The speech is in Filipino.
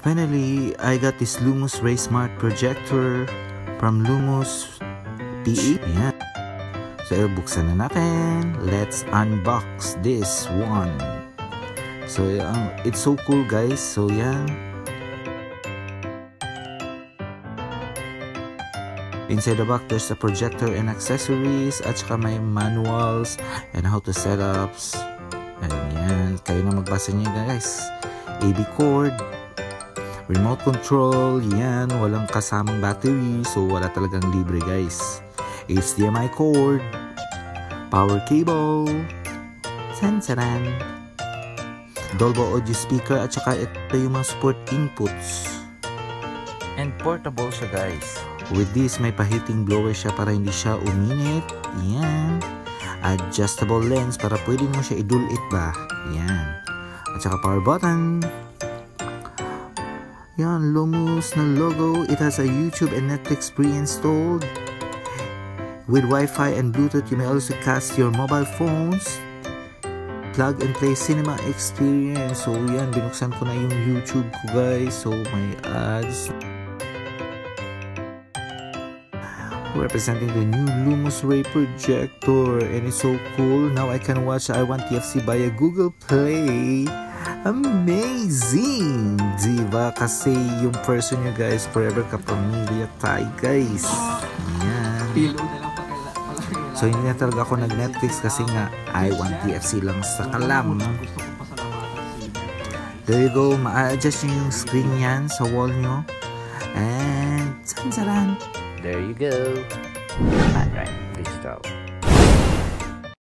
Finally, I got this Lumos Ray Smart projector from Lumos PE. Yan. So, buksan na natin. Let's unbox this one. So, it's so cool, guys. So, yan. Inside the box, there's a projector and accessories. At saka may manuals and how to set ups. Ayan. Kayo na magbasa niya, guys. AB cord. Remote control, yan, walang kasamang battery, so wala talagang libre, guys. HDMI cord, power cable, sansaran, Dolby audio speaker, at saka ito yung mga support inputs. And portable siya, guys. With this, may pa-heating blower siya para hindi siya uminit. Yan. Adjustable lens para pwede mo siya idulit ba. Yan. At saka power button. Yan, Lumos na logo. It has a YouTube and Netflix pre-installed. With Wi-Fi and Bluetooth, you may also cast your mobile phones. Plug and play cinema experience. So yan, binuksan ko na yung YouTube ko, guys. So may ads. Representing the new Lumos Ray projector. And it's so cool. Now I can watch IWantTFC via Google Play. Amazing! Diba? Kasi yung person nyo, guys, forever kapamilya tayo, guys. Yan. So, hindi na talaga ako nag-Netflix kasi nga IWantTFC lang sa kalam. There you go. Ma-adjust nyo yung screen yan sa wall nyo. And, sansaran. There you go. PATRICK.DIGITAL.